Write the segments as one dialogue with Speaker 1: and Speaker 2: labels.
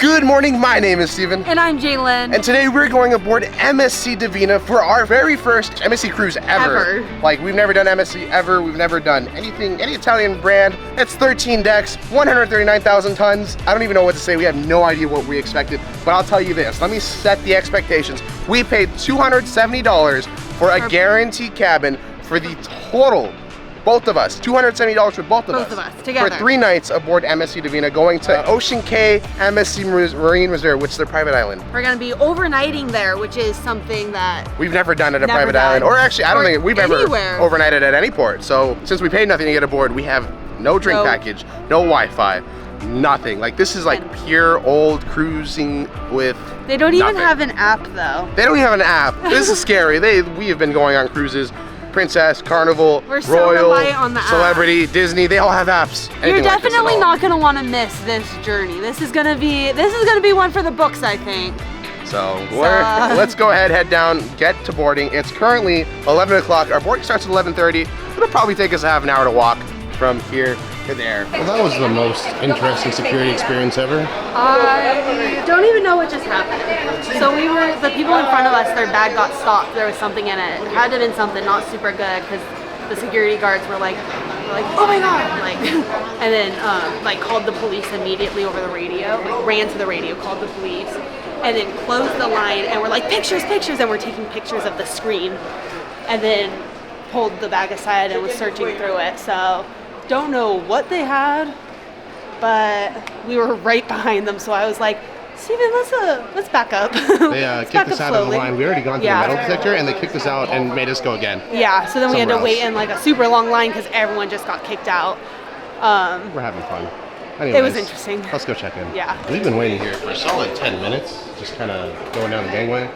Speaker 1: Good morning, my name is Steven.
Speaker 2: And I'm Jalen.
Speaker 1: And today we're going aboard MSC Divina for our very first MSC cruise ever. Like, we've never done MSC ever. We've never done anything, any Italian brand. It's 13 decks, 139,000 tons. I don't even know what to say. We have no idea what we expected. But I'll tell you this, let me set the expectations. We paid $270 for a guaranteed cabin for the total. Both of us, $270 for both of us
Speaker 2: together.
Speaker 1: For 3 nights aboard MSC Divina, going to Ocean Cay MSC Marine Reserve, which is their private island.
Speaker 2: We're gonna be overnighting there, which is something that
Speaker 1: we've never done at a private island, or actually, I don't think we've ever overnighted at any port. So since we paid nothing to get aboard, we have no drink package, no Wi-Fi, nothing. Like, this is like pure old cruising with.
Speaker 2: They don't even have an app though.
Speaker 1: They don't even have an app. This is scary. We have been going on cruises. Princess, Carnival, Royal, Celebrity, Disney, they all have apps.
Speaker 2: You're definitely not gonna want to miss this journey. This is gonna be one for the books, I think.
Speaker 1: So let's go ahead, head down, get to boarding. It's currently 11 o'clock. Our boarding starts at 11:30. It'll probably take us a half an hour to walk from here to there. Well, that was the most interesting security experience ever.
Speaker 2: I don't even know what just happened. So the people in front of us, their bag got stopped. There was something in it. It had to have been something not super good because the security guards were like, oh my God, like, and then like called the police immediately over the radio, like ran to the radio, called the police, and then closed the line and were like, pictures, and we're taking pictures of the screen, and then pulled the bag aside and was searching through it. So don't know what they had, but we were right behind them. So I was like, Steven, let's back up.
Speaker 1: They kicked us out of the line. We already gone through the metal detector, and they kicked us out and made us go again.
Speaker 2: Yeah, so then we had to wait in like a super long line because everyone just got kicked out.
Speaker 1: We're having fun. Anyways,
Speaker 2: it was interesting.
Speaker 1: Let's go check in.
Speaker 2: Yeah.
Speaker 1: We've been waiting here for a solid 10 minutes, just kind of going down the gangway.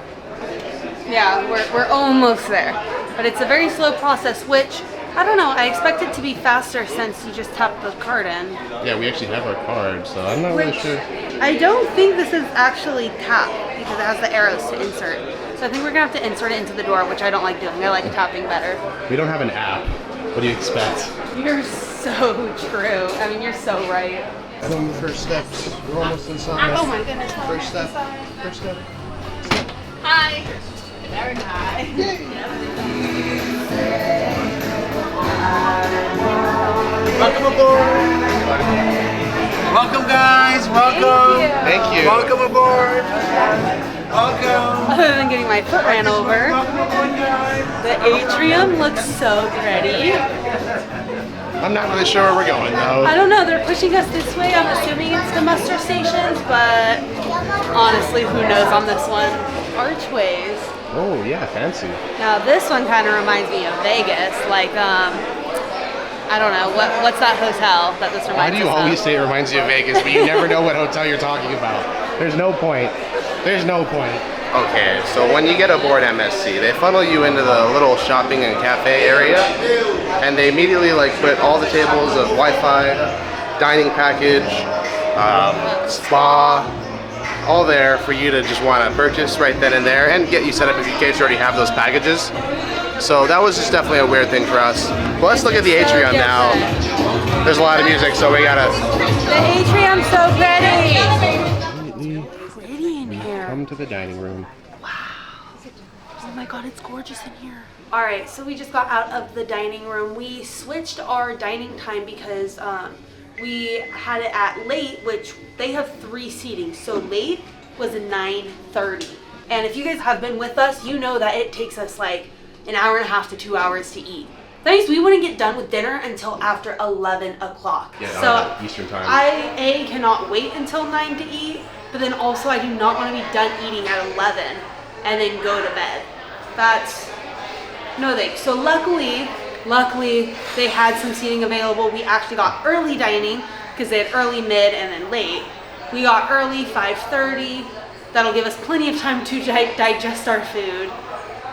Speaker 2: Yeah, we're almost there. But it's a very slow process, which, I don't know, I expect it to be faster since you just tap the card in.
Speaker 1: Yeah, we actually have our card, so I'm not really sure.
Speaker 2: I don't think this is actually tap because it has the arrows to insert. So I think we're gonna have to insert it into the door, which I don't like doing. I like tapping better.
Speaker 1: We don't have an app. What do you expect?
Speaker 2: You're so true. I mean, you're so right.
Speaker 1: Doing the first steps. We're almost inside.
Speaker 2: Oh my goodness.
Speaker 1: First step. First step.
Speaker 2: Hi. Very high.
Speaker 3: Welcome aboard! Welcome, guys! Welcome!
Speaker 1: Thank you.
Speaker 3: Welcome aboard! Welcome!
Speaker 2: Other than getting my foot ran over,
Speaker 3: Welcome aboard, guys!
Speaker 2: the atrium looks so pretty.
Speaker 1: I'm not really sure where we're going, though.
Speaker 2: I don't know, they're pushing us this way. I'm assuming it's the muster stations, but honestly, who knows on this one? Archways.
Speaker 1: Oh, yeah, fancy.
Speaker 2: Now this one kind of reminds me of Vegas, like, I don't know, what's that hotel that this reminds me of?
Speaker 1: Why do you always say it reminds you of Vegas, but you never know what hotel you're talking about? There's no point. There's no point. Okay, so when you get aboard MSC, they funnel you into the little shopping and cafe area, and they immediately like put all the tables of Wi-Fi, dining package, spa, all there for you to just want to purchase right then and there, and get you set up in case you already have those packages. So that was just definitely a weird thing for us. But let's look at the atrium now. There's a lot of music, so we gotta.
Speaker 2: The atrium's so pretty. Pretty in here.
Speaker 1: Come to the dining room.
Speaker 2: Wow. Oh my God, it's gorgeous in here. All right, so we just got out of the dining room. We switched our dining time because we had it at late, which they have 3 seating. So late was 9:30. And if you guys have been with us, you know that it takes us like an hour and a half to 2 hours to eat. That means we wouldn't get done with dinner until after 11 o'clock.
Speaker 1: Yeah,
Speaker 2: so
Speaker 1: Eastern time.
Speaker 2: I cannot wait until 9 to eat, but then also I do not want to be done eating at 11 and then go to bed. That's no thanks. So luckily they had some seating available. We actually got early dining because they had early, mid, and then late. We got early, 5:30. That'll give us plenty of time to digest our food.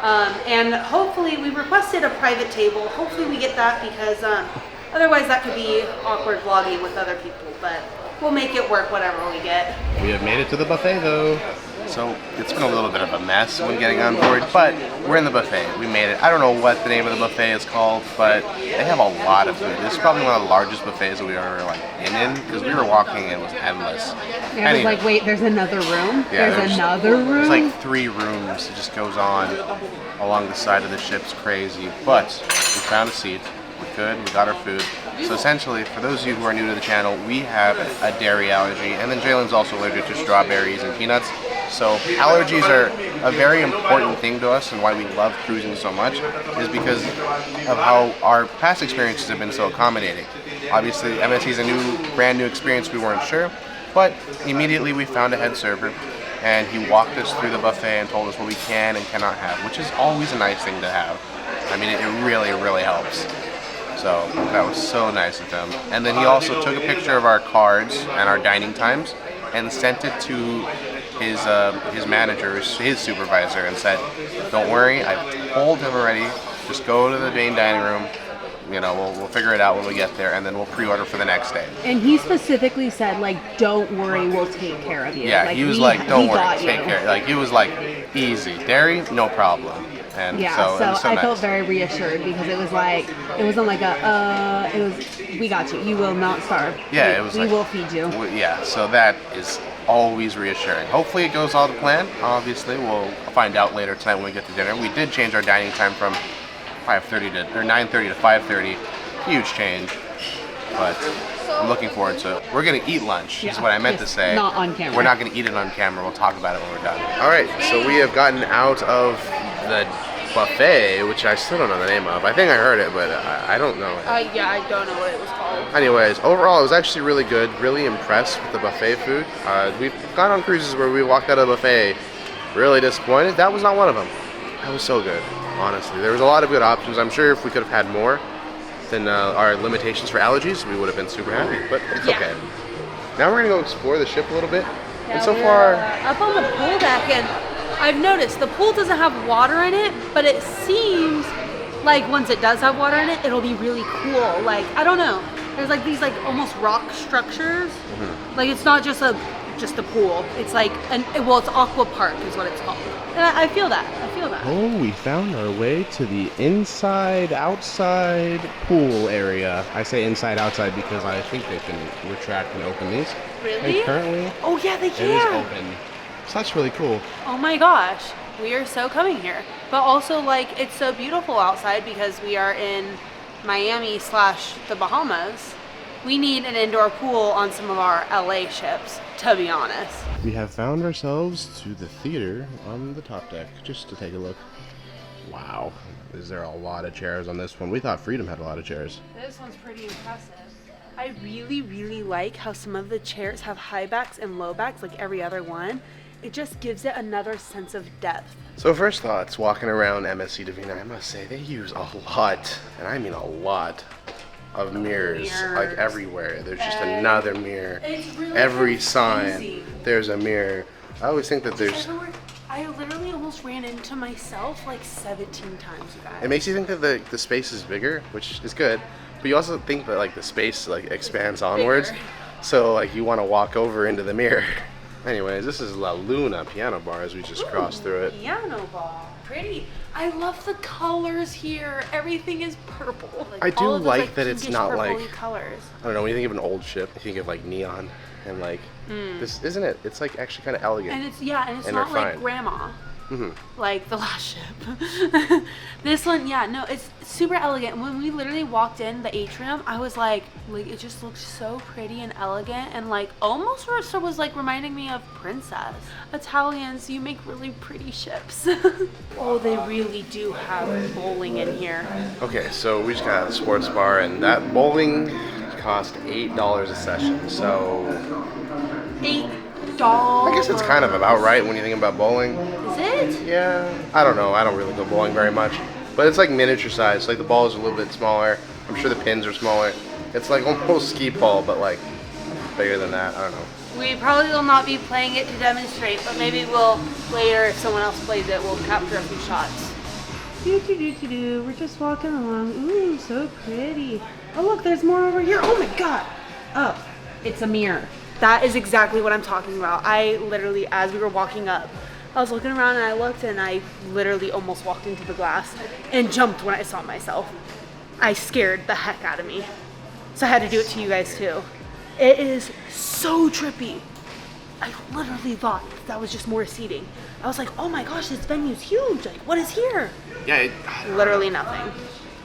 Speaker 2: And hopefully we requested a private table. Hopefully we get that because otherwise that could be awkward vlogging with other people, but we'll make it work whatever we get.
Speaker 1: We have made it to the buffet though. So it's been a little bit of a mess when getting on board, but we're in the buffet. We made it. I don't know what the name of the buffet is called, but they have a lot of food. This is probably one of the largest buffets that we've ever like been in, because we were walking and it was endless.
Speaker 2: Yeah, I was like, wait, there's another room?
Speaker 1: Yeah,
Speaker 2: there's another room?
Speaker 1: There's like 3 rooms. It just goes on along the side of the ship. It's crazy. But we found a seat. We're good. We got our food. So essentially, for those of you who are new to the channel, we have a dairy allergy, and then Jalen's also allergic to strawberries and peanuts. So allergies are a very important thing to us, and why we love cruising so much is because of how our past experiences have been so accommodating. Obviously, MSC is a brand new experience. We weren't sure, but immediately we found a head server, and he walked us through the buffet and told us what we can and cannot have, which is always a nice thing to have. I mean, it really, really helps. So that was so nice of him. And then he also took a picture of our cards and our dining times and sent it to his manager, his supervisor, and said, "Don't worry, I've told him already. Just go to the main dining room. You know, we'll figure it out when we get there, and then we'll pre-order for the next day."
Speaker 2: And he specifically said, like, "Don't worry, we'll take care of you."
Speaker 1: Yeah, like, he was like, "Don't worry, take care." Like, he was like, "Easy, dairy, no problem." And
Speaker 2: yeah, so I
Speaker 1: nice.
Speaker 2: felt very reassured, because it was like, it wasn't like it was, we got you. You will not starve.
Speaker 1: Yeah, it was
Speaker 2: we
Speaker 1: like,
Speaker 2: will feed you.
Speaker 1: Yeah, so that is always reassuring. Hopefully it goes all to plan. Obviously, we'll find out later tonight when we get to dinner. We did change our dining time from 9:30 to 5:30. Huge change, but I'm looking forward to it. We're gonna eat lunch, is what I meant to say.
Speaker 2: Not on camera.
Speaker 1: We're not gonna eat it on camera. We'll talk about it when we're done. All right, so we have gotten out of the buffet, which I still don't know the name of. I think I heard it, but I don't know it.
Speaker 2: Yeah, I don't know what it was called.
Speaker 1: Anyways, overall, it was actually really good. Really impressed with the buffet food. We've gone on cruises where we walked out of a buffet really disappointed. That was not one of them. That was so good, honestly. There was a lot of good options. I'm sure if we could have had more than our limitations for allergies, we would have been super happy, but it's okay. Now we're gonna go explore the ship a little bit.
Speaker 2: Yeah,
Speaker 1: and so far,
Speaker 2: up on the pool deck, and I've noticed the pool doesn't have water in it, but it seems like once it does have water in it, it'll be really cool. Like, I don't know. There's like these like almost rock structures. Like, it's not just a pool. It's like well, it's aqua park is what it's called. And I feel that.
Speaker 1: oh, we found our way to the inside-outside pool area. I say inside-outside because I think they can retract and open these.
Speaker 2: Really?
Speaker 1: And currently,
Speaker 2: oh yeah, they can.
Speaker 1: It is open. So that's really cool.
Speaker 2: Oh my gosh, we are so coming here. But also, like, it's so beautiful outside because we are in Miami / the Bahamas. We need an indoor pool on some of our LA ships, to be honest.
Speaker 1: We have found ourselves to the theater on the top deck, just to take a look. Wow, is there a lot of chairs on this one? We thought Freedom had a lot of chairs.
Speaker 2: This one's pretty impressive. I really, really like how some of the chairs have high backs and low backs, like every other one. It just gives it another sense of depth.
Speaker 1: So first thoughts, walking around MSC Divina, I must say, they use a lot, and I mean a lot, of mirrors, like everywhere. There's just another mirror.
Speaker 2: It's really
Speaker 1: every sign,
Speaker 2: crazy.
Speaker 1: there's a mirror. I always think that there's...
Speaker 2: I literally almost ran into myself like 17 times, you guys.
Speaker 1: It makes you think that the space is bigger, which is good, but you also think that like the space like expands onwards.
Speaker 2: Bigger.
Speaker 1: So like you want to walk over into the mirror. Anyways, this is La Luna piano bar as we just crossed through it.
Speaker 2: Piano bar. Pretty. I love the colors here. Everything is purple. Like,
Speaker 1: I do
Speaker 2: all of those,
Speaker 1: like that it's
Speaker 2: pinkish,
Speaker 1: not like,
Speaker 2: purpley colors.
Speaker 1: I don't know, when you think of an old ship, you think of like neon and like, this, isn't it? It's like actually kind of elegant.
Speaker 2: And it's, yeah, and it's
Speaker 1: and
Speaker 2: not like
Speaker 1: refined.
Speaker 2: grandma. Like the last ship. This one, yeah, no, it's super elegant. When we literally walked in the atrium, I was like it just looks so pretty and elegant, and like almost was like reminding me of Princess. Italians, you make really pretty ships. Oh, they really do have bowling in here.
Speaker 1: Okay, so we just got a sports bar, and that bowling cost $8 a session, so...
Speaker 2: $8.
Speaker 1: I guess it's kind of about right when you think about bowling.
Speaker 2: Is it?
Speaker 1: Yeah, I don't know. I don't really go bowling very much. But it's like miniature size. Like the ball is a little bit smaller. I'm sure the pins are smaller. It's like almost skee ball, but like bigger than that. I don't know.
Speaker 2: We probably will not be playing it to demonstrate, but maybe we'll later, if someone else plays it, we'll capture a few shots. We're just walking along. Ooh, so pretty. Oh look, there's more over here. Oh my god. Oh, it's a mirror. That is exactly what I'm talking about. I literally, as we were walking up, I was looking around and I looked and I literally almost walked into the glass and jumped when I saw myself. I scared the heck out of me. So I had to do it to you guys too. It is so trippy. I literally thought that was just more seating. I was like, oh my gosh, this venue's huge. Like, what is here?
Speaker 1: Yeah.
Speaker 2: Literally nothing.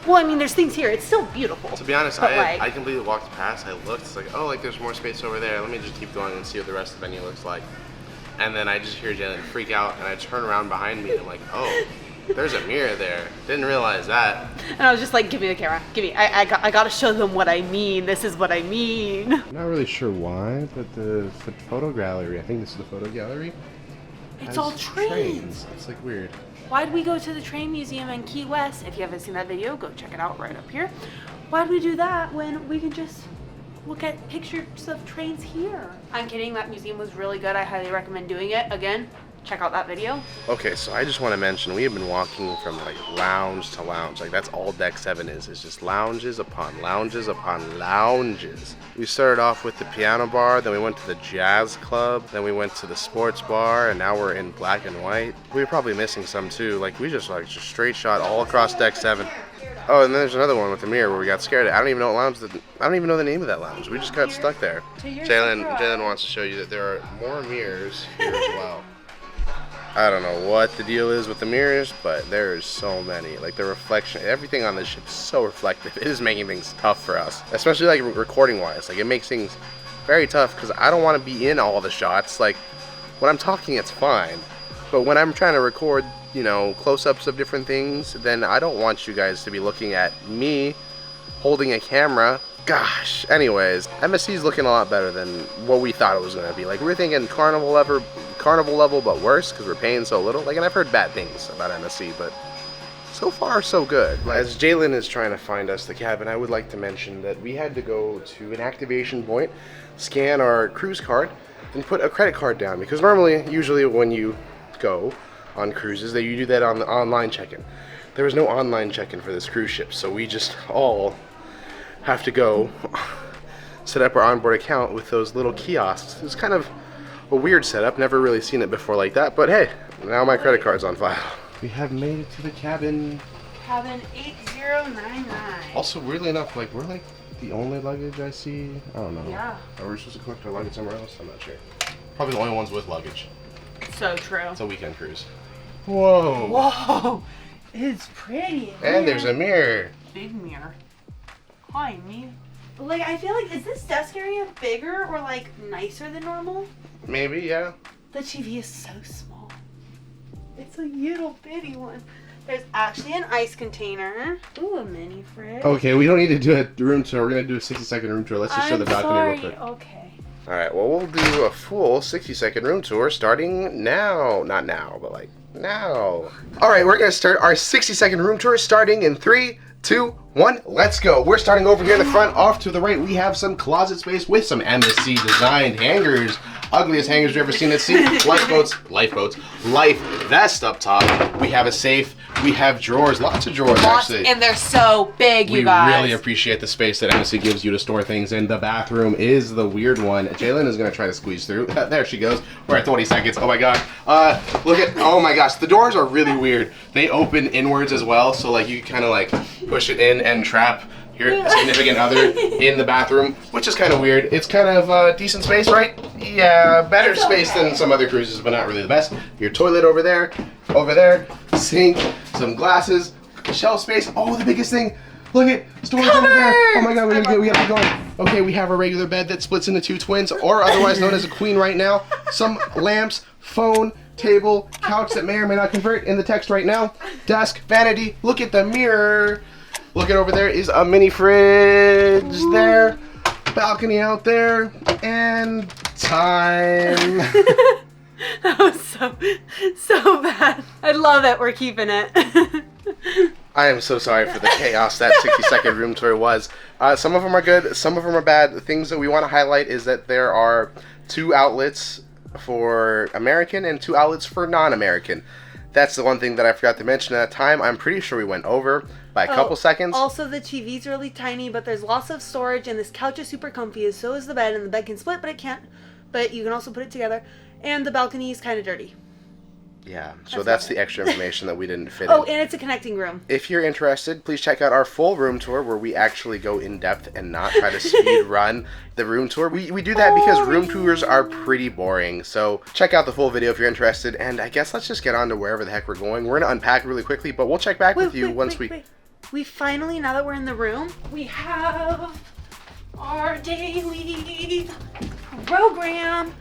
Speaker 2: Well, I mean, there's things here. It's still beautiful.
Speaker 1: To be honest,
Speaker 2: like,
Speaker 1: I completely walked past. I looked. It's like, oh, like there's more space over there. Let me just keep going and see what the rest of the venue looks like. And then I just hear Jalen freak out, and I turn around behind me, and I'm like, oh, there's a mirror there. Didn't realize that.
Speaker 2: And I was just like, give me the camera. Give me. I got to show them what I mean. This is what I mean.
Speaker 1: I'm not really sure why, but the photo gallery. I think this is the photo gallery.
Speaker 2: It's all trains.
Speaker 1: It's like weird.
Speaker 2: Why'd we go to the train museum in Key West? If you haven't seen that video, go check it out right up here. Why'd we do that when we can just look at pictures of trains here? I'm kidding, that museum was really good. I highly recommend doing it. Again, check out that video.
Speaker 1: Okay, so I just want to mention, we have been walking from like lounge to lounge. Like that's all deck 7 is. It's just lounges upon lounges upon lounges. We started off with the piano bar, then we went to the jazz club, then we went to the sports bar, and now we're in black and white. We were probably missing some too. Like we just straight shot all across deck 7. Oh, and then there's another one with the mirror where we got scared. I don't even know what lounge. I don't even know the name of that lounge. We just got stuck there. Jalen wants to show you that there are more mirrors here as well. I don't know what the deal is with the mirrors, but there's so many. Like the reflection, everything on this ship is so reflective. It is making things tough for us, especially like recording wise. Like it makes things very tough because I don't want to be in all the shots. Like when I'm talking, it's fine, but when I'm trying to record, you know, close-ups of different things, then I don't want you guys to be looking at me holding a camera. Gosh, anyways, MSC is looking a lot better than what we thought it was going to be. Like we were thinking carnival level, but worse because we're paying so little. Like, and I've heard bad things about MSC, but so far so good. As Jalen is trying to find us the cabin, I would like to mention that we had to go to an activation point, scan our cruise card, and put a credit card down because usually when you go on cruises, that you do that on the online check-in. There was no online check-in for this cruise ship, so we just all have to go set up our onboard account with those little kiosks. It's kind of a weird setup, never really seen it before like that, but hey, now my credit card's on file. We have made it to the cabin.
Speaker 2: Cabin 8099.
Speaker 1: Also, weirdly enough, like we're like the only luggage I see. I don't know.
Speaker 2: Yeah.
Speaker 1: Are we supposed to collect our luggage somewhere else? I'm not sure. Probably the only ones with luggage.
Speaker 2: So true.
Speaker 1: It's a weekend cruise. Whoa.
Speaker 2: Whoa. It's pretty.
Speaker 1: And there's a mirror.
Speaker 2: Big mirror. Hi, me. Like, I feel like, is this desk area bigger or like nicer than normal?
Speaker 1: Maybe, yeah.
Speaker 2: The TV is so small. It's a little bitty one. There's actually an ice container. Ooh, a mini fridge.
Speaker 1: Okay, we don't need to do a room tour. We're going to do a 60-second room tour. Let's just show the balcony real quick.
Speaker 2: Okay.
Speaker 1: Alright, well, we'll do a full 60-second room tour starting now. Not now, but like now. Alright, we're going to start our 60-second room tour starting in 3, 2, 1, let's go. We're starting over here in the front. Off to the right, we have some closet space with some MSC designed hangers. Ugliest hangers you've ever seen at sea. Life vest up top. We have a safe. We have drawers, lots of drawers actually.
Speaker 2: And they're so big, you guys.
Speaker 1: We really appreciate the space that MSC gives you to store things in. The bathroom is the weird one. Jalen is going to try to squeeze through. There she goes. We're at 20 seconds. Oh my god. Look at, oh my gosh. The doors are really weird. They open inwards as well, so like you kind of like push it in and trap your significant other in the bathroom, which is kind of weird. It's kind of decent space, right? Yeah, better space than some other cruises, but not really the best. Your toilet over there, sink, some glasses, shelf space. Oh, the biggest thing. Look at storage over there. Oh my god, we gotta get going. Okay, we have a regular bed that splits into 2 twins, or otherwise known as a queen right now. Some lamps, phone, table, couch that may or may not convert in the text right now. Desk, vanity. Look at the mirror. Look at over there is a mini fridge there. Balcony out there. And time.
Speaker 2: That was so bad. I love it. We're keeping it.
Speaker 1: I am so sorry for the chaos that 60-second room tour was. Some of them are good, some of them are bad. The things that we want to highlight is that there are 2 outlets for American and 2 outlets for non-American. That's the one thing that I forgot to mention at that time. I'm pretty sure we went over by a couple seconds.
Speaker 2: Also, the TV's really tiny, but there's lots of storage, and this couch is super comfy, so is the bed, and the bed can split, but it can't. But you can also put it together. And the balcony is kind of dirty.
Speaker 1: Yeah, so that's the extra information that we didn't fit in.
Speaker 2: Oh, and it's a connecting room.
Speaker 1: If you're interested, please check out our full room tour where we actually go in depth and not try to speed run the room tour. We do that because room tours are pretty boring. So check out the full video if you're interested. And I guess let's just get on to wherever the heck we're going. We're going to unpack really quickly, but we'll check back with you once we...
Speaker 2: We finally, now that we're in the room, we have our daily program.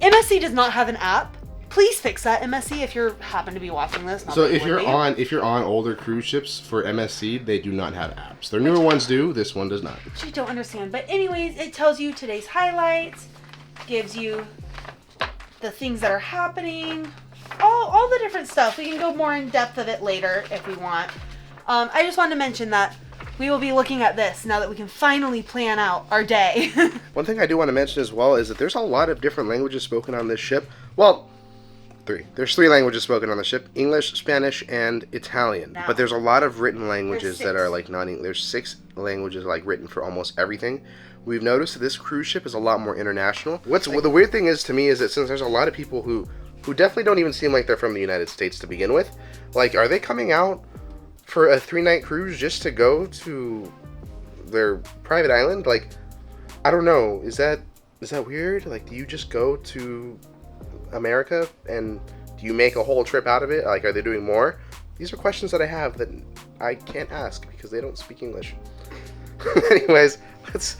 Speaker 2: MSC does not have an app. Please fix that, MSC, if you happen to be watching this.
Speaker 1: So if you're on older cruise ships for MSC, they do not have apps. Their newer ones do. This one does not.
Speaker 2: Which I don't understand. But anyways, it tells you today's highlights, gives you the things that are happening, all the different stuff. We can go more in depth of it later if we want. I just wanted to mention that we will be looking at this now that we can finally plan out our day.
Speaker 1: One thing I do want to mention as well is that there's a lot of different languages spoken on this ship. Well, there's 3 languages spoken on the ship: English, Spanish, and Italian. But there's a lot of written languages that are like non-English. There's 6 languages like written for almost everything. We've noticed that this cruise ship is a lot more international. The weird thing is to me is that since there's a lot of people who definitely don't even seem like they're from the United States to begin with, like, are they coming out for a 3-night cruise just to go to their private island? Like, I don't know. Is that weird? Like, do you just go to America and do you make a whole trip out of it? Like, are they doing more? These are questions that I have that I can't ask because they don't speak English. Anyways, let's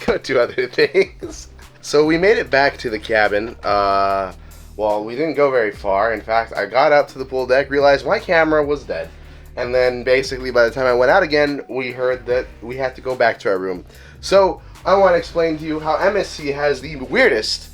Speaker 1: go to other things. So we made it back to the cabin. Well, we didn't go very far. In fact, I got up to the pool deck, realized my camera was dead. And then basically by the time I went out again, we heard that we had to go back to our room. So I want to explain to you how MSC has the weirdest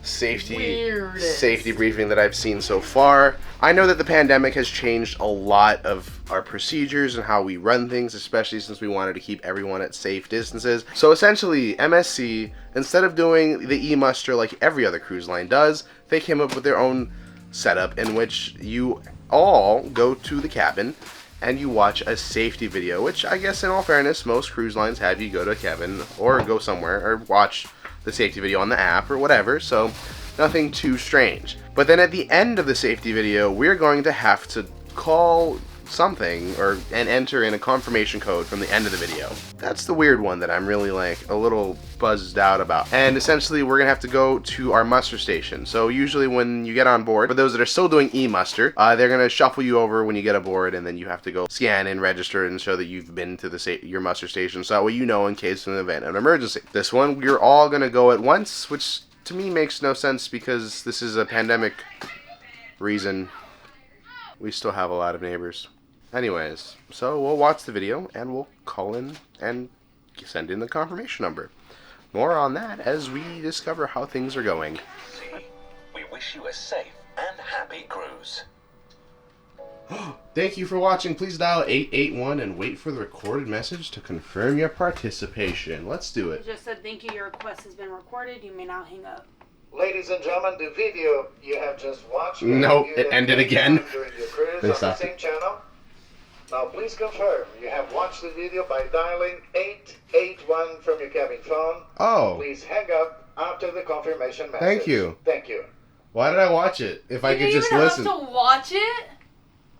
Speaker 1: safety briefing that I've seen so far. I know that the pandemic has changed a lot of our procedures and how we run things, especially since we wanted to keep everyone at safe distances. So essentially, MSC, instead of doing the e-muster like every other cruise line does, they came up with their own setup in which you all go to the cabin and you watch a safety video, which I guess in all fairness, most cruise lines have you go to a cabin or go somewhere or watch the safety video on the app or whatever, so nothing too strange. But then at the end of the safety video, we're going to have to call something and enter in a confirmation code from the end of the video. That's the weird one that I'm really like a little buzzed out about. And essentially we're gonna have to go to our muster station. So usually when you get on board, for those that are still doing e-muster, they're gonna shuffle you over when you get aboard, and then you have to go scan and register and show that you've been to your muster station, so that way you know in case of an event of an emergency. This one, we're all gonna go at once, which to me makes no sense because this is a pandemic reason. We still have a lot of neighbors. Anyways, so we'll watch the video and we'll call in and send in the confirmation number. More on that as we discover how things are going.
Speaker 4: We wish you a safe and happy cruise.
Speaker 1: Thank you for watching. Please dial 881 and wait for the recorded message to confirm your participation. Let's do it.
Speaker 2: It just said, thank you, your request has been recorded. You may now hang up.
Speaker 5: Ladies and gentlemen, the video you have just watched...
Speaker 1: Nope, it ended again.
Speaker 5: During your cruise on the same channel. Now please confirm you have watched the video by dialing 881 from your cabin phone.
Speaker 1: Oh.
Speaker 5: Please hang up after the confirmation message.
Speaker 1: Thank you.
Speaker 5: Thank you.
Speaker 1: Why did I watch it? If I could just listen.
Speaker 2: You didn't even have to watch it?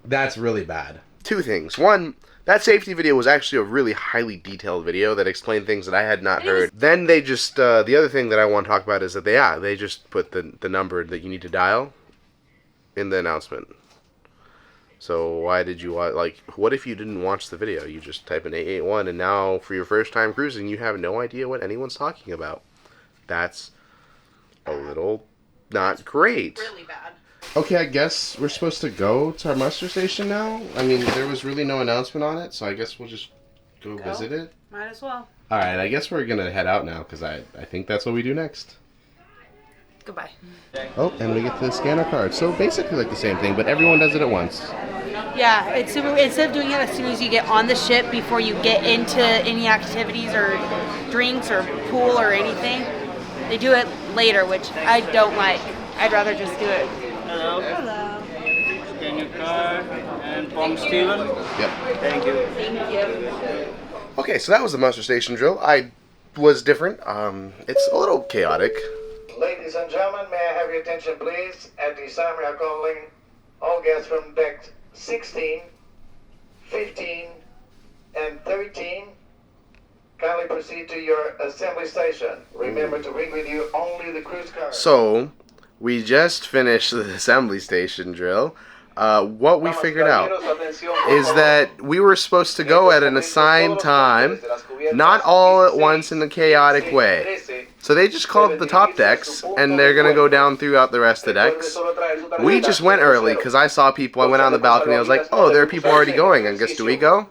Speaker 1: That's really bad. 2 things. One, that safety video was actually a really highly detailed video that explained things that I had not heard. Then they just, the other thing that I want to talk about is that they just put the number that you need to dial in the announcement. So why did you, like, what if you didn't watch the video? You just type in 881 and now for your first time cruising, you have no idea what anyone's talking about. That's a little not great.
Speaker 2: Really bad.
Speaker 1: Okay, I guess we're supposed to go to our muster station now. I mean, there was really no announcement on it, so I guess we'll just go visit it.
Speaker 2: Might as well.
Speaker 1: Alright, I guess we're gonna head out now, because I think that's what we do next.
Speaker 2: Goodbye.
Speaker 1: Oh, and we get to scan our card. So basically like the same thing, but everyone does it at once.
Speaker 2: Yeah, it's super. Instead of doing it as soon as you get on the ship, before you get into any activities or drinks or pool or anything, they do it later, which I don't like. I'd rather just do it.
Speaker 3: Hello.
Speaker 2: Hello.
Speaker 3: Scan your card. And Pong Steven.
Speaker 1: Yep.
Speaker 3: Thank you.
Speaker 2: Thank you.
Speaker 1: Okay, so that was the muster station drill. I was different. It's a little chaotic.
Speaker 5: Ladies and gentlemen, may I have your attention, please? At this time, we are calling all guests from deck 16, 15, and 13. Kindly proceed to your assembly station. Remember to bring with you only the cruise card.
Speaker 1: So, we just finished the assembly station drill. What we figured out is that we were supposed to go at an assigned time, not all at once in a chaotic way. So they just called the top decks, and they're going to go down throughout the rest of the decks. We just went early, because I saw people. I went on the balcony, I was like, oh, there are people already going. I guess, do we go?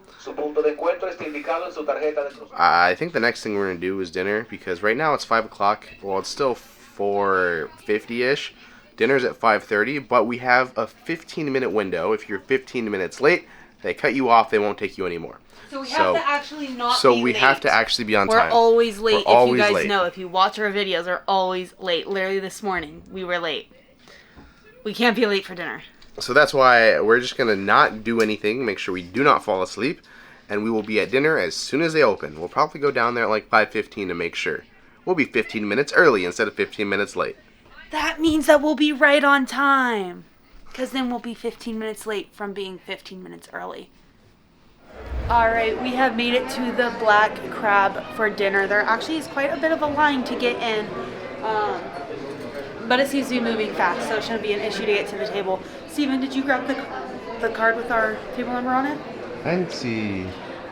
Speaker 1: I think the next thing we're going to do is dinner, because right now it's 5 o'clock. Well, it's still 4:50-ish. Dinner's at 5:30, but we have a 15-minute window. If you're 15 minutes late, they cut you off. They won't take you anymore.
Speaker 2: So we have to actually not
Speaker 1: So
Speaker 2: be
Speaker 1: we
Speaker 2: late.
Speaker 1: have to actually be on time.
Speaker 2: We're always late.
Speaker 1: We're always
Speaker 2: if you guys
Speaker 1: late.
Speaker 2: know, if you watch our videos, we're always late. Literally this morning, we were late. We can't be late for dinner.
Speaker 1: So that's why we're just going to not do anything, make sure we do not fall asleep, and we will be at dinner as soon as they open. We'll probably go down there at like 5:15 to make sure. We'll be 15 minutes early instead of 15 minutes late.
Speaker 2: That means that we'll be right on time. Because then we'll be 15 minutes late from being 15 minutes early. Alright, we have made it to the Black Crab for dinner. There actually is quite a bit of a line to get in. But it seems to be moving fast, so it shouldn't be an issue to get to the table. Steven, did you grab the card with our table number on it?
Speaker 1: Fancy.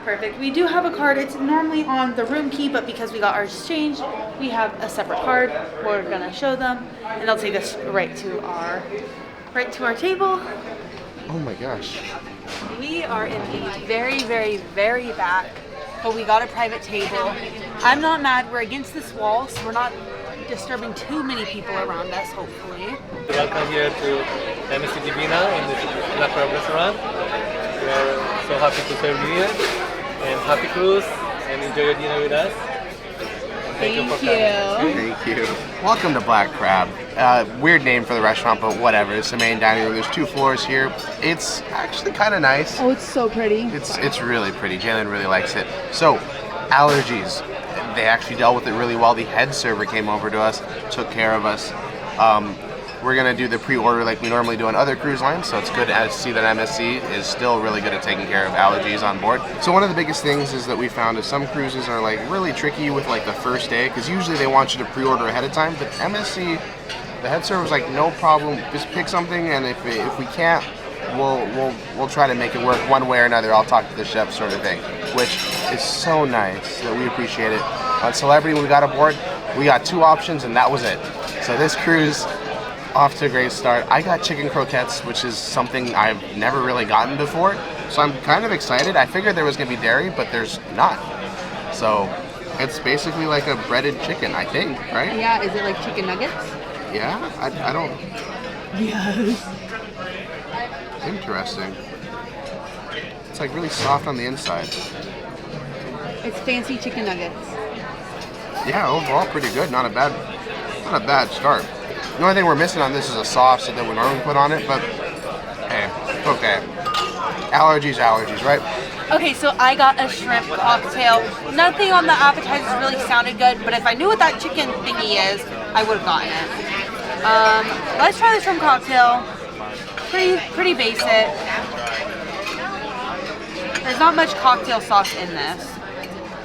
Speaker 2: Perfect. We do have a card. It's normally on the room key, but because we got ours changed, we have a separate card. We're gonna show them, and they'll take us right to our table.
Speaker 1: Oh my gosh.
Speaker 2: We are in the very, very, very back, but we got a private table. I'm not mad. We're against this wall, so we're not disturbing too many people around us, hopefully.
Speaker 6: Welcome here to MSC Divina in the Black Crab restaurant. We are so happy to serve you here. And happy cruise, and enjoy your dinner with us. Thank you for coming.
Speaker 1: Thank you. Welcome to Black Crab. Weird name for the restaurant, but whatever. It's the main dining room. There's 2 floors here. It's actually kind of nice.
Speaker 2: Oh, it's so pretty.
Speaker 1: It's really pretty. Jalen really likes it. So, allergies. They actually dealt with it really well. The head server came over to us, took care of us. We're going to do the pre-order like we normally do on other cruise lines, so it's good to see that MSC is still really good at taking care of allergies on board. So one of the biggest things is that we found is some cruises are like really tricky with like the first day, because usually they want you to pre-order ahead of time, but MSC, the head server was like, no problem, just pick something, and if we can't, we'll try to make it work one way or another. I'll talk to the chef, sort of thing, which is so nice that we appreciate it. On Celebrity, when we got aboard, we got 2 options, and that was it. So this cruise, off to a great start. I got chicken croquettes, which is something I've never really gotten before, so I'm kind of excited. I figured there was going to be dairy, but there's not. So it's basically like a breaded chicken, I think, right?
Speaker 2: Yeah, is it like chicken nuggets?
Speaker 1: Yeah? I don't...
Speaker 2: Yes.
Speaker 1: Interesting. It's like really soft on the inside.
Speaker 2: It's fancy chicken nuggets.
Speaker 1: Yeah, overall pretty good. Not a bad start. The only thing we're missing on this is a sauce that we normally put on it, but hey, okay. Allergies, right?
Speaker 2: Okay, so I got a shrimp cocktail. Nothing on the appetizers really sounded good, but if I knew what that chicken thingy is, I would have gotten it. Let's try the shrimp cocktail. Pretty basic. There's not much cocktail sauce in this.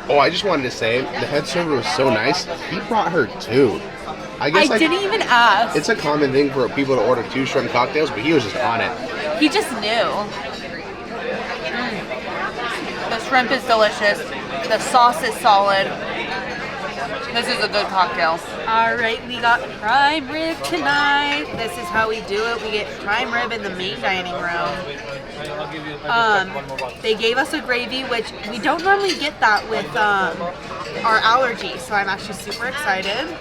Speaker 1: Oh, I just wanted to say, the head server was so nice. He brought her 2. I guess
Speaker 2: I didn't even ask.
Speaker 1: It's a common thing for people to order 2 shrimp cocktails, but he was just on it.
Speaker 2: He just knew. The shrimp is delicious. The sauce is solid. This is a good cocktail. Alright, we got prime rib tonight. This is how we do it. We get prime rib in the main dining room. They gave us a gravy, which we don't normally get that with our allergies, so I'm actually super excited.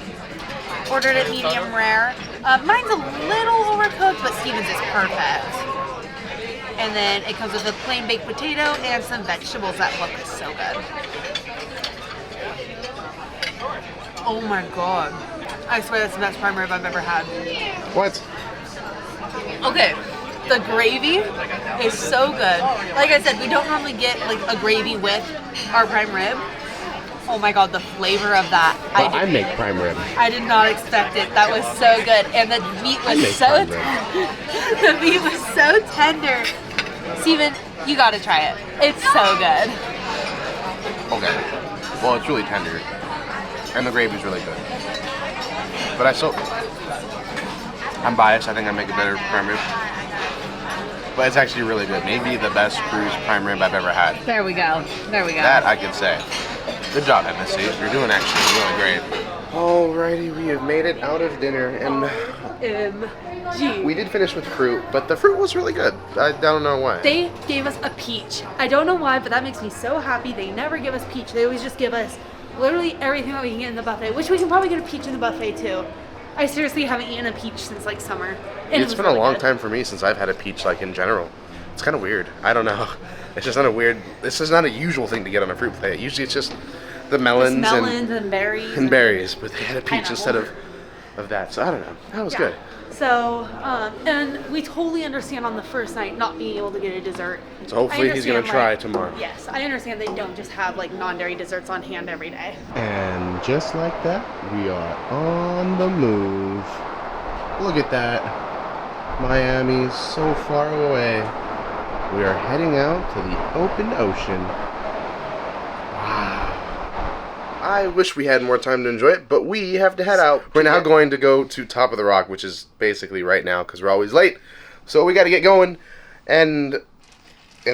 Speaker 2: Ordered it medium rare. Mine's a little overcooked, but Steven's is perfect. And then it comes with a plain baked potato and some vegetables that look so good. Oh my god. I swear that's the best prime rib I've ever had.
Speaker 1: What?
Speaker 2: Okay, The gravy is so good. Like I said, we don't normally get like a gravy with our prime rib. Oh my god, the flavor of that.
Speaker 1: I make prime rib.
Speaker 2: I did not expect it. That was so good. And the meat was so the meat was so tender. Steven, you gotta try it. It's so good.
Speaker 1: Okay. Well, it's really tender. And the gravy's really good. But I'm biased. I think I make a better prime rib. But it's actually really good. Maybe the best cruise prime rib I've ever had.
Speaker 2: There we go. There we go.
Speaker 1: That I can say. Good job, MSC. You're doing actually really great. Alrighty, we have made it out of dinner, and
Speaker 2: MG.
Speaker 1: we did finish with fruit, but the fruit was really good. I don't know why.
Speaker 2: They gave us a peach. I don't know why, but that makes me so happy. They never give us peach. They always just give us literally everything that we can get in the buffet, which we can probably get a peach in the buffet too. I seriously haven't eaten a peach since like summer. And
Speaker 1: It's been a long time for me since I've had a peach, like in general. It's kind of weird. I don't know. It's just not a weird. This is not a usual thing to get on a fruit plate. Usually it's just the melons,
Speaker 2: and berries.
Speaker 1: And berries, but they had a peach instead of that. So I don't know. That was good.
Speaker 2: So, and we totally understand on the first night not being able to get a dessert.
Speaker 1: So hopefully he's gonna try tomorrow.
Speaker 2: Yes, I understand they don't just have like non-dairy desserts on hand every day.
Speaker 1: And just like that, we are on the move. Look at that. Miami's so far away. We are heading out to the open ocean. Wow. I wish we had more time to enjoy it, but we have to head out. We're now going to go to Top of the Rock, which is basically right now because we're always late. So we got to get going and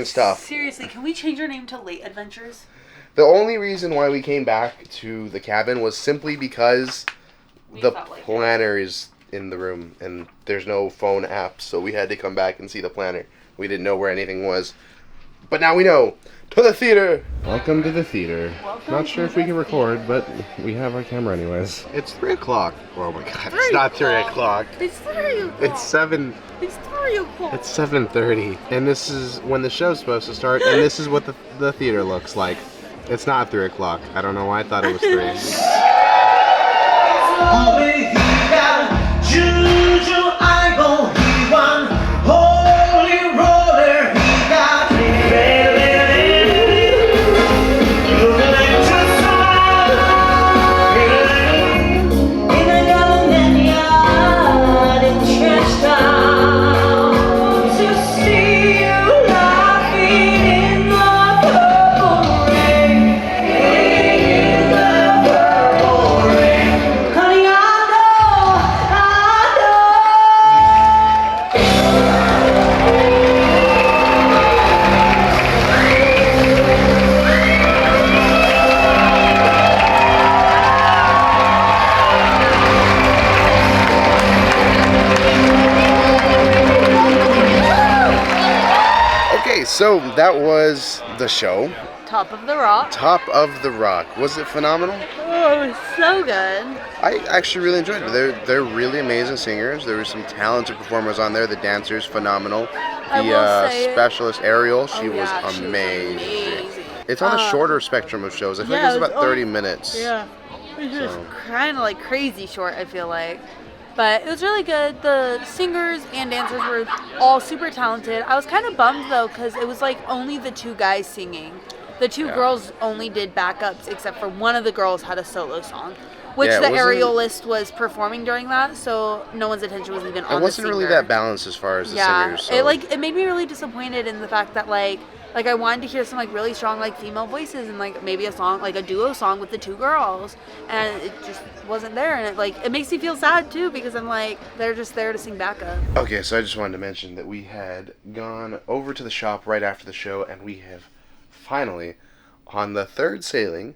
Speaker 1: stuff.
Speaker 2: Seriously, can we change our name to Late Adventures?
Speaker 1: The only reason why we came back to the cabin was simply because the planner is in the room and there's no phone app, so we had to come back and see the planner. We didn't know where anything was, but now we know. To the theater! Welcome to the theater. Not sure if we can record, but we have our camera anyways. It's 3 o'clock. Oh my god, it's not 3 o'clock.
Speaker 2: It's 3 o'clock.
Speaker 1: It's 7.
Speaker 2: It's 3 o'clock.
Speaker 1: It's 7:30. And this is when the show's supposed to start, and this is what the theater looks like. It's not 3 o'clock. I don't know why I thought it was 3. So that was the show.
Speaker 2: Top of the Rock.
Speaker 1: Top of the Rock. Was it phenomenal?
Speaker 2: Oh, it was so good.
Speaker 1: I actually really enjoyed it. They're really amazing singers. There were some talented performers on there. The dancers, phenomenal. The specialist Ariel, she was amazing. It's on the shorter spectrum of shows. I think it was about 30 minutes.
Speaker 2: Yeah. It was just kind of like crazy short, I feel like. But it was really good. The singers and dancers were all super talented. I was kind of bummed though because it was like only the 2 guys singing. The 2 girls only did backups except for one of the girls had a solo song, which the aerialist was performing during that, so no one's attention was even on the singer.
Speaker 1: It wasn't really that balanced as far as the singers. So.
Speaker 2: It made me really disappointed in the fact that like I wanted to hear some like really strong like female voices and like maybe a song like a duo song with the 2 girls, and it just wasn't there, and it makes me feel sad too because I'm like they're just there to sing backup.
Speaker 1: Okay, so I just wanted to mention that we had gone over to the shop right after the show, and we have finally, on the 3rd sailing,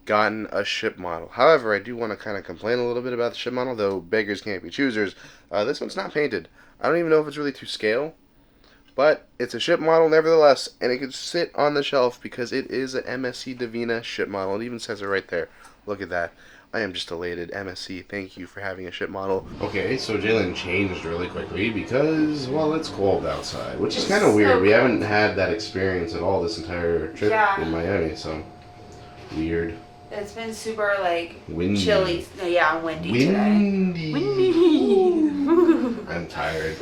Speaker 1: gotten a ship model. However, I do want to kind of complain a little bit about the ship model, though beggars can't be choosers. This one's not painted. I don't even know if it's really to scale. But it's a ship model nevertheless, and it could sit on the shelf because it is an MSC Divina ship model. It even says it right there. Look at that. I am just elated. MSC, thank you for having a ship model. Okay, so Jalen changed really quickly because, well, it's cold outside, which is kind of weird. We haven't had that experience at all this entire trip in Miami, so weird.
Speaker 2: It's been super like
Speaker 1: windy.
Speaker 2: Chilly. Yeah, windy today.
Speaker 1: Windy. I'm tired.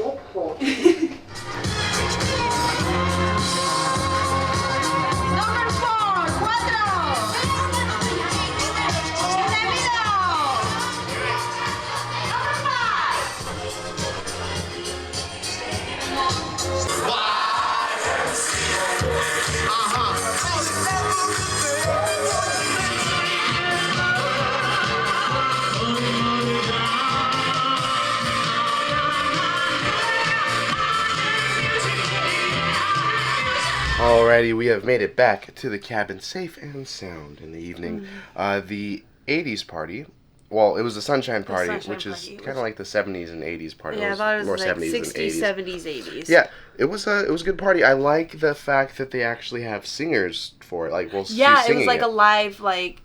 Speaker 1: Alrighty, we have made it back to the cabin safe and sound in the evening. The 80s party, well, it was the Sunshine Party, which is kind of like the 70s and 80s party.
Speaker 2: Yeah, I thought it was
Speaker 1: more
Speaker 2: like
Speaker 1: 70s
Speaker 2: 60s,
Speaker 1: than 80s.
Speaker 2: 70s, 80s.
Speaker 1: Yeah, it was a good party. I like the fact that they actually have singers for it. Like, well,
Speaker 2: yeah,
Speaker 1: she's
Speaker 2: it was like
Speaker 1: it.
Speaker 2: a live like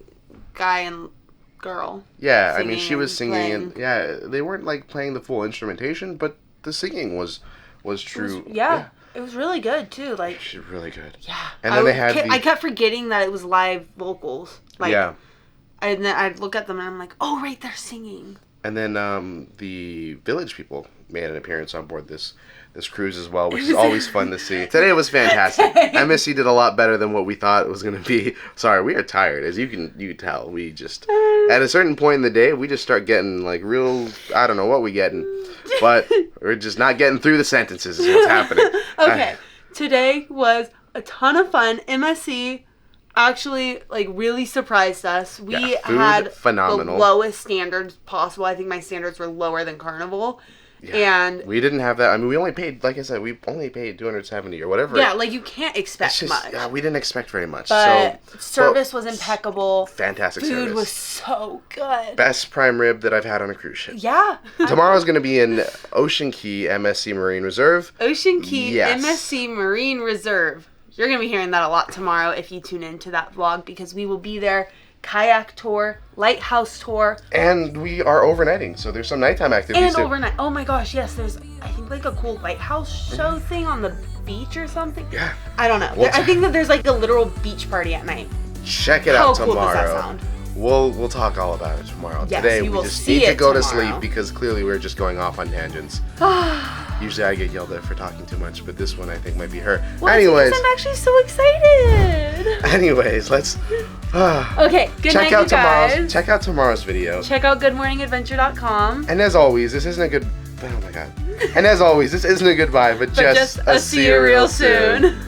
Speaker 2: guy and girl.
Speaker 1: Yeah, I mean, she was
Speaker 2: and
Speaker 1: singing, and
Speaker 2: playing.
Speaker 1: yeah, they weren't like playing the full instrumentation, but the singing was true.
Speaker 2: Yeah. It was really good too. Like,
Speaker 1: She's really good.
Speaker 2: yeah.
Speaker 1: And then they had
Speaker 2: I kept forgetting that it was live vocals. Like,
Speaker 1: yeah.
Speaker 2: And then I'd look at them and I'm like, oh right, they're singing.
Speaker 1: And then the village people made an appearance on board this cruise as well, which is always fun to see. Today was fantastic. MSC did a lot better than what we thought it was going to be. Sorry, we are tired, as you can tell. We just, at a certain point in the day, we just start getting like real, I don't know what we getting, but we're just not getting through the sentences is what's happening.
Speaker 2: Okay, today was a ton of fun. MSC actually like really surprised us. We
Speaker 1: food,
Speaker 2: had
Speaker 1: phenomenal.
Speaker 2: the lowest standards possible. I think my standards were lower than Carnival.
Speaker 1: Yeah.
Speaker 2: And
Speaker 1: we didn't have that. I mean, we only paid, like I said, we only paid $270 or whatever.
Speaker 2: yeah, like you can't expect much.
Speaker 1: Yeah, we didn't expect very much.
Speaker 2: But
Speaker 1: so
Speaker 2: service was impeccable.
Speaker 1: Fantastic
Speaker 2: Food
Speaker 1: service.
Speaker 2: was so good.
Speaker 1: Best prime rib that I've had on a cruise ship.
Speaker 2: Yeah.
Speaker 1: Tomorrow's going to be in Ocean Key MSC Marine Reserve.
Speaker 2: Ocean Key
Speaker 1: Yes.
Speaker 2: MSC Marine Reserve. You're going to be hearing that a lot tomorrow if you tune into that vlog because we will be there. Kayak tour, lighthouse tour.
Speaker 1: And we are overnighting, so there's some nighttime activities
Speaker 2: And
Speaker 1: too.
Speaker 2: overnight. Oh my gosh, yes, there's, I think, like a cool lighthouse show thing on the beach or something.
Speaker 1: Yeah.
Speaker 2: I don't know.
Speaker 1: Well,
Speaker 2: I think that there's like a literal beach party at night.
Speaker 1: Check it
Speaker 2: How
Speaker 1: out
Speaker 2: cool does
Speaker 1: tomorrow.
Speaker 2: that sound?
Speaker 1: We'll talk all about it tomorrow.
Speaker 2: Yes,
Speaker 1: Today
Speaker 2: you
Speaker 1: we
Speaker 2: will
Speaker 1: just
Speaker 2: see
Speaker 1: need to
Speaker 2: it
Speaker 1: go to
Speaker 2: tomorrow.
Speaker 1: sleep because clearly we're just going off on tangents. Usually I get yelled at for talking too much, but this one I think might be her.
Speaker 2: Well,
Speaker 1: Anyways,
Speaker 2: I'm actually so excited.
Speaker 1: let's
Speaker 2: Okay, good night, you guys.
Speaker 1: check out tomorrow's video.
Speaker 2: Check out goodmorningadventure.com.
Speaker 1: And as always, this isn't a good. Oh my god. And as always, this isn't a goodbye, but just
Speaker 2: a see you real soon.